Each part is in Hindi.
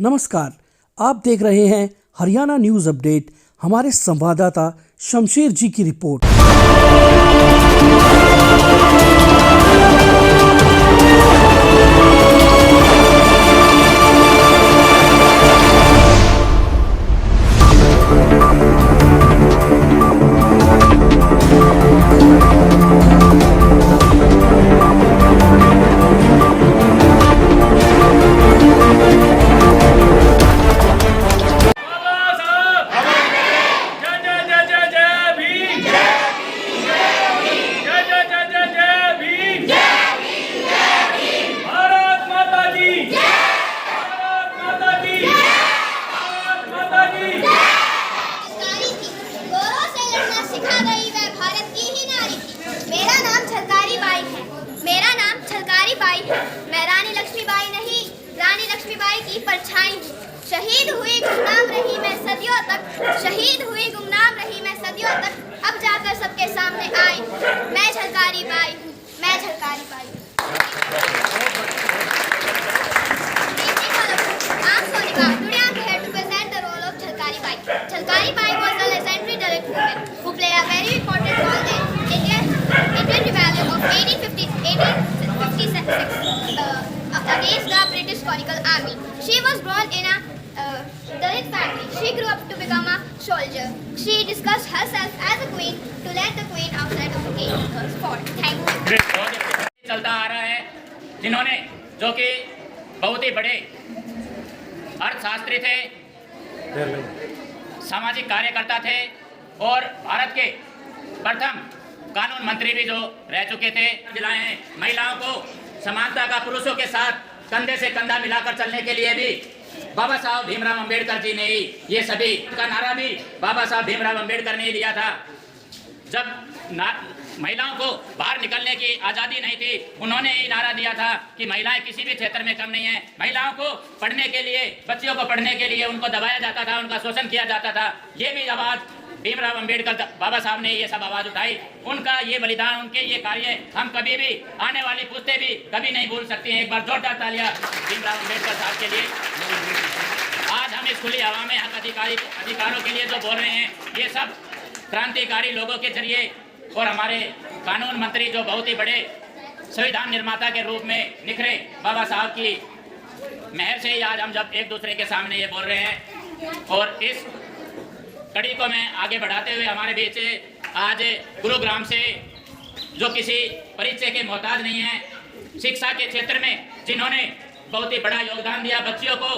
नमस्कार, आप देख रहे हैं हरियाणा न्यूज अपडेट। हमारे संवाददाता शमशेर जी की रिपोर्ट। मैं रानी लक्ष्मीबाई नहीं, रानी लक्ष्मीबाई की परछाई हूँ। शहीद हुई गुमनाम रही मैं सदियों तक, शहीद हुई गुमनाम रही मैं सदियों तक, अब जाकर सबके सामने आई। मैं झलकारी बाई हूँ, मैं झलकारी बाई हूँ। I'm Sonika. Today I'm here to present the role of Jhalkari Bai. Jhalkari Bai was a legendary Dalit woman who played a very important role in Indian rebellion of 1856 against the British colonial army. She was born in a Dalit family. She grew up to become a soldier. She discussed herself as a queen to let the queen outside of the king's fort. Thank you. चलता आ रहा है, जिन्होंने जो कि बहुत ही बड़े अर्थशास्त्री थे, सामाजिक कार्यकर्ता थे और भारत के प्रथम कानून मंत्री भी जो रह चुके थे। दिलाए हैं महिलाओं को समानता का पुरुषों के साथ कंधे से कंधा मिलाकर चलने के लिए भी बाबा साहब भीमराव अंबेडकर जी ने ही ये सभी का नारा भी बाबा साहब भीमराव अंबेडकर ने ही दिया था। जब महिलाओं को बाहर निकलने की आज़ादी नहीं थी, उन्होंने ही नारा दिया था कि महिलाएं किसी भी क्षेत्र में कम नहीं है। महिलाओं को पढ़ने के लिए, बच्चियों को पढ़ने के लिए उनको दबाया जाता था, उनका शोषण किया जाता था। ये भी आवाज़ भीमराव अंबेडकर बाबा साहब ने ये सब आवाज़ उठाई। उनका ये बलिदान, उनके ये कार्य हम कभी भी, आने वाली पुश्तें भी कभी नहीं भूल सकती हैं। एक बार जोरदार तालियां भीमराव अंबेडकर साहब के लिए। आज हम इस खुली हवा में हक अधिकारों के लिए जो बोल रहे हैं, ये सब क्रांतिकारी लोगों के जरिए और हमारे कानून मंत्री जो बहुत ही बड़े संविधान निर्माता के रूप में निखरे बाबा साहब की मेहर से ही आज हम जब एक दूसरे के सामने ये बोल रहे हैं। और इस कड़ी को मैं आगे बढ़ाते हुए हमारे बीच आज गुरुग्राम से, जो किसी परिचय के मोहताज नहीं है, शिक्षा के क्षेत्र में जिन्होंने बहुत ही बड़ा योगदान दिया, बच्चियों को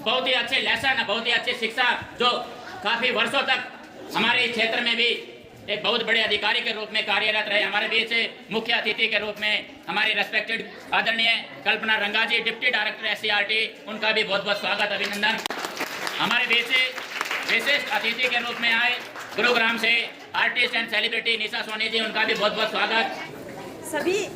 बहुत ही अच्छे लेसन, बहुत ही अच्छी शिक्षा, जो काफ़ी वर्षों तक हमारे क्षेत्र में भी एक बहुत बड़े अधिकारी के रूप में कार्यरत रहे। हमारे बीच मुख्य अतिथि के रूप में हमारी रेस्पेक्टेड आदरणीय कल्पना रंगा जी, डिप्टी डायरेक्टर SCRT, उनका भी बहुत बहुत स्वागत, अभिनंदन। हमारे बीच विशिष्ट अतिथि के रूप में आए गुरुग्राम से आर्टिस्ट एंड सेलिब्रिटी निशा सोनी जी, उनका भी बहुत बहुत स्वागत। सभी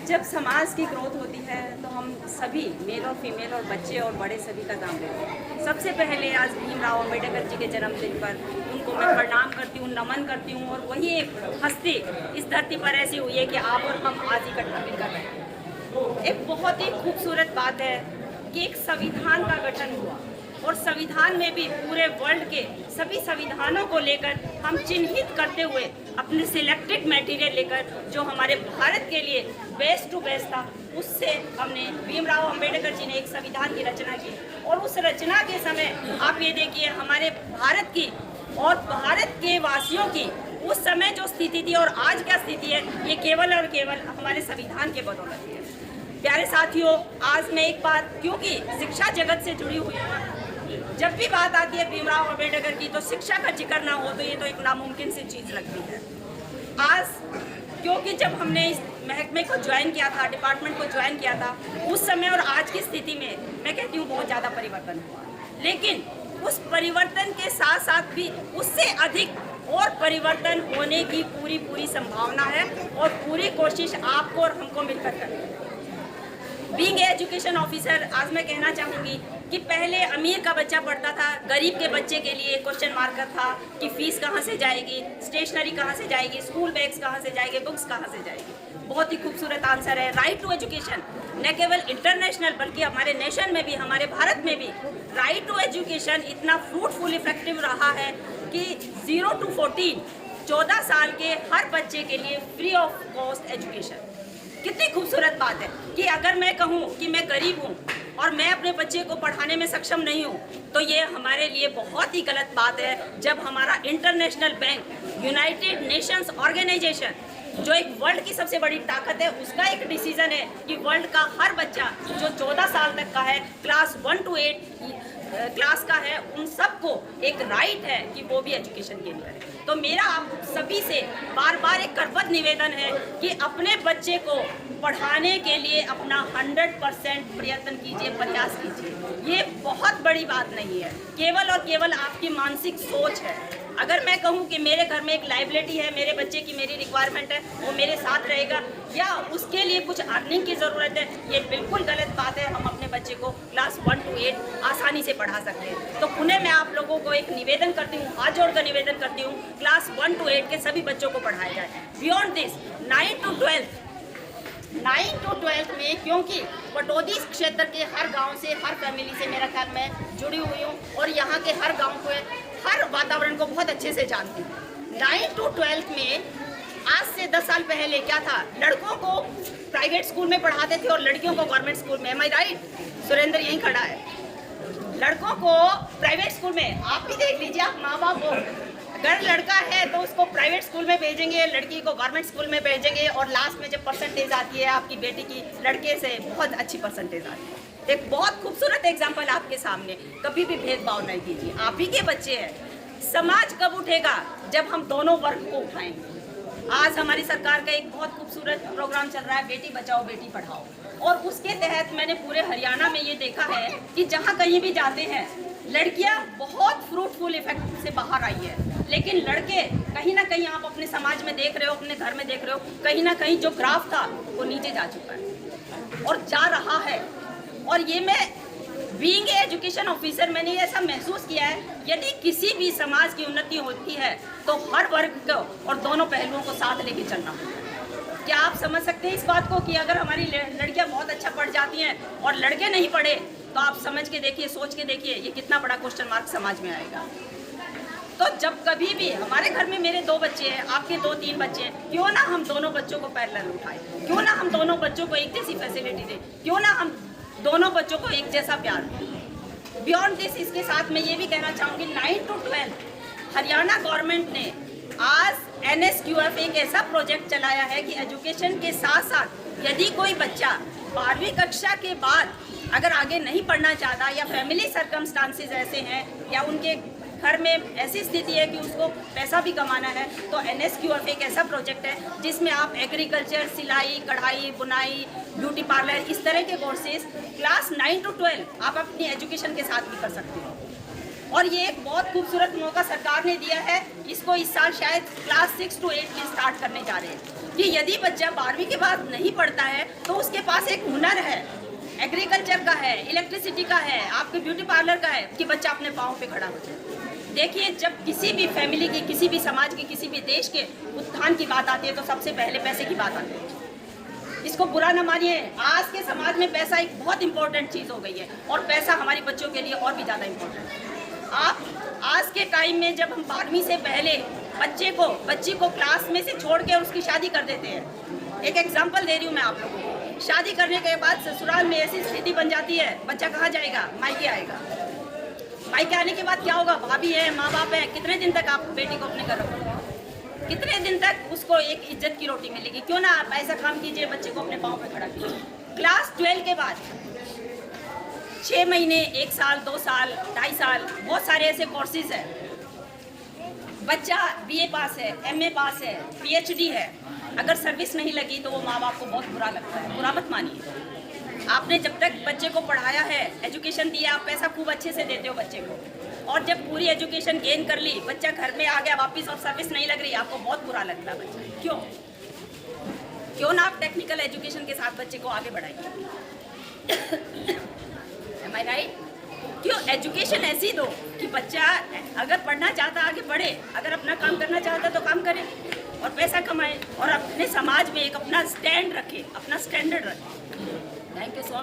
जब समाज की ग्रोथ होती है तो हम सभी, मेल और फीमेल और बच्चे और बड़े, सभी का काम लेते हैं। सबसे पहले आज भीमराव अंबेडकर जी के जन्मदिन पर उनको मैं प्रणाम करती हूँ, नमन करती हूँ। और वही एक हस्ती इस धरती पर ऐसी हुई है कि आप और हम आज इकट्ठा मिलकर रहे हैं। एक बहुत ही खूबसूरत बात है कि एक संविधान का गठन हुआ और संविधान में भी पूरे वर्ल्ड के सभी संविधानों को लेकर हम चिन्हित करते हुए अपने सिलेक्टेड मटेरियल लेकर जो हमारे भारत के लिए बेस्ट टू बेस्ट था, उससे हमने भीमराव अंबेडकर जी ने एक संविधान की रचना की। और उस रचना के समय आप ये देखिए, हमारे भारत की और भारत के वासियों की उस समय जो स्थिति थी और आज क्या स्थिति है, ये केवल और केवल हमारे संविधान के बदौलत है। प्यारे साथियों, आज मैं एक बात, क्योंकि शिक्षा जगत से जुड़ी हुई हूँ, जब भी बात आती है भीमराव अंबेडकर की तो शिक्षा का जिक्र ना हो तो ये तो एक नामुमकिन सी चीज़ लगती है। आज क्योंकि जब हमने इस महकमे को ज्वाइन किया था, डिपार्टमेंट को ज्वाइन किया था, उस समय और आज की स्थिति में मैं कहती हूँ बहुत ज़्यादा परिवर्तन हुआ। लेकिन उस परिवर्तन के साथ साथ भी उससे अधिक और परिवर्तन होने की पूरी संभावना है और पूरी कोशिश आपको और हमको मिलकर करनी है। बीइंग एजुकेशन ऑफिसर, आज मैं कहना चाहूँगी कि पहले अमीर का बच्चा पढ़ता था, गरीब के बच्चे के लिए क्वेश्चन मार्कर था कि फीस कहाँ से जाएगी, स्टेशनरी कहाँ से जाएगी, स्कूल बैग्स कहाँ से जाएंगे, बुक्स कहाँ से जाएगी। बहुत ही खूबसूरत आंसर है, राइट टू एजुकेशन। न केवल इंटरनेशनल बल्कि हमारे नेशन में भी, हमारे भारत में भी राइट टू एजुकेशन इतना फ्रूटफुल इफेक्टिव रहा है कि 0 to 14 14 साल के हर बच्चे के लिए फ्री ऑफ कॉस्ट एजुकेशन। कितनी खूबसूरत बात है कि अगर मैं कहूँ कि मैं गरीब हूँ और मैं अपने बच्चे को पढ़ाने में सक्षम नहीं हूँ, तो ये हमारे लिए बहुत ही गलत बात है। जब हमारा international bank, united nations organisation, जो एक वर्ल्ड की सबसे बड़ी ताकत है, उसका एक डिसीजन है कि वर्ल्ड का हर बच्चा जो 14 साल तक का है, क्लास 1 to 8 क्लास का है, उन सबको एक राइट है कि वो भी एजुकेशन गेन करें। तो मेरा आप सभी से बार बार एक करबद्ध निवेदन है कि अपने बच्चे को पढ़ाने के लिए अपना 100% प्रयत्न कीजिए, प्रयास कीजिए। ये बहुत बड़ी बात नहीं है, केवल और केवल आपकी मानसिक सोच है। अगर मैं कहूँ कि मेरे घर में एक लाइबिलिटी है, मेरे बच्चे की मेरी रिक्वायरमेंट है, वो मेरे साथ रहेगा या उसके लिए कुछ अर्निंग की ज़रूरत है, ये बिल्कुल गलत बात है। हम अपने बच्चे को क्लास 1 to 8 आसानी से पढ़ा सकते हैं। तो पुनः मैं आप लोगों को एक निवेदन करती हूँ, हाथ जोड़कर निवेदन करती हूँ, क्लास 1 to 8 के सभी बच्चों को पढ़ाया जाए। बियॉन्ड दिस 9 to 12 में, क्योंकि पटौदी क्षेत्र के हर गांव से, हर फैमिली से मेरा ख्याल मैं जुड़ी हुई हूँ और यहाँ के हर गांव को, हर वातावरण को बहुत अच्छे से जानती हूँ। 9 to 12 में आज से 10 साल पहले क्या था, लड़कों को प्राइवेट स्कूल में पढ़ाते थे और लड़कियों को गवर्नमेंट स्कूल में। एम आई राइट? सुरेंद्र यहीं खड़ा है। लड़कों को प्राइवेट स्कूल में, आप भी देख लीजिए, आप माँ बाप हो, अगर लड़का है तो उसको प्राइवेट स्कूल में भेजेंगे, लड़की को गवर्नमेंट स्कूल में भेजेंगे और लास्ट में जब परसेंटेज आती है आपकी बेटी की, लड़के से बहुत अच्छी परसेंटेज आती है। एक बहुत खूबसूरत एग्जाम्पल आपके सामने, कभी भी भेदभाव नहीं कीजिए, आप ही के बच्चे हैं। समाज कब उठेगा? जब हम दोनों वर्ग को उठाएंगे। आज हमारी सरकार का एक बहुत खूबसूरत प्रोग्राम चल रहा है, बेटी बचाओ बेटी पढ़ाओ, और उसके तहत मैंने पूरे हरियाणा में ये देखा है कि जहाँ कहीं भी जाते हैं लड़कियाँ बहुत फ्रूटफुल इफेक्ट से बाहर आई है, लेकिन लड़के कहीं ना कहीं, आप अपने समाज में देख रहे हो, अपने घर में देख रहे हो, कहीं ना कहीं जो ग्राफ था वो नीचे जा चुका है और जा रहा है। और ये मैं बीइंग ए एजुकेशन ऑफिसर मैंने ऐसा महसूस किया है, यदि किसी भी समाज की उन्नति होती है तो हर वर्ग को और दोनों पहलुओं को साथ लेके चलना होगा। क्या आप समझ सकते हैं इस बात को कि अगर हमारी लड़कियां बहुत अच्छा पढ़ जाती हैं और लड़के नहीं पढ़े, तो आप समझ के देखिए, सोच के देखिए, ये कितना बड़ा क्वेश्चन मार्क समाज में आएगा। तो जब कभी भी हमारे घर में मेरे 2 बच्चे हैं, आपके 2-3 बच्चे हैं, क्यों ना हम दोनों बच्चों को पैरेलल उठाएं, क्यों ना हम दोनों बच्चों को एक जैसी फैसिलिटी दें, क्यों ना हम दोनों बच्चों को एक जैसा प्यार दें। बियॉन्ड दिस, इसके साथ मैं ये भी कहना चाहूँगी, 9 to 12 हरियाणा गवर्नमेंट ने आज NSQF एक ऐसा प्रोजेक्ट चलाया है कि एजुकेशन के साथ साथ यदि कोई बच्चा 12वीं कक्षा के बाद अगर आगे नहीं पढ़ना चाहता या फैमिली सर्कमस्टांसेस ऐसे हैं या उनके घर में ऐसी स्थिति है कि उसको पैसा भी कमाना है, तो NSQF एक ऐसा प्रोजेक्ट है जिसमें आप एग्रीकल्चर, सिलाई, कढ़ाई, बुनाई, ब्यूटी पार्लर, इस तरह के कोर्सेज क्लास 9 to 12 आप अपनी एजुकेशन के साथ भी कर सकते हो। और ये एक बहुत खूबसूरत मौका सरकार ने दिया है, इसको इस साल शायद क्लास 6 to 8 में स्टार्ट करने जा रहे हैं कि यदि बच्चा 12वीं के बाद नहीं पढ़ता है तो उसके पास एक हुनर है, एग्रीकल्चर का है, इलेक्ट्रिसिटी का है, आपके ब्यूटी पार्लर का है, कि बच्चा अपने पाँव पे खड़ा हो जाए। देखिए, जब किसी भी फैमिली की, किसी भी समाज की, किसी भी देश के उत्थान की बात आती है तो सबसे पहले पैसे की बात आती है। इसको बुरा न मानिए, आज के समाज में पैसा एक बहुत इंपॉर्टेंट चीज़ हो गई है और पैसा हमारी बच्चों के लिए और भी ज़्यादा इम्पोर्टेंट है। आप आज के टाइम में जब हम 12वीं से पहले बच्ची को क्लास में से छोड़ के उसकी शादी कर देते हैं, एक एग्जांपल दे रही हूँ मैं आप लोगों को। शादी करने के बाद ससुराल में ऐसी स्थिति बन जाती है, बच्चा कहाँ जाएगा? मायके आएगा। मायके आने के बाद क्या होगा? भाभी है, माँ बाप है, कितने दिन तक आप बेटी को अपने घर रखोगे? कितने दिन तक उसको एक इज्जत की रोटी मिलेगी? क्यों ना आप ऐसा काम कीजिए, बच्चे को अपने पाँव पे खड़ा कीजिए। क्लास 12 के बाद 6 महीने, 1 साल, 2 साल, 2.5 साल, बहुत सारे ऐसे कोर्सेज हैं। बच्चा BA पास है, MA पास है, PhD है, अगर सर्विस नहीं लगी तो वो माँ बाप को बहुत बुरा लगता है। बुरा मत मानिए, आपने जब तक बच्चे को पढ़ाया है, एजुकेशन दिया, आप पैसा खूब अच्छे से देते हो बच्चे को, और जब पूरी एजुकेशन गेन कर ली, बच्चा घर में आ गया वापस और सर्विस नहीं लग रही, आपको बहुत बुरा लगता है बच्चा। क्यों ना आप टेक्निकल एजुकेशन के साथ बच्चे को आगे बढ़ाइए। Am I right? क्यों एजुकेशन ऐसी दो कि बच्चा अगर पढ़ना चाहता आगे बढ़े, अगर अपना काम करना चाहता तो काम करे और पैसा कमाए और अपने समाज में एक अपना स्टैंड रखे, अपना स्टैंडर्ड रखे। Thank thank you so much.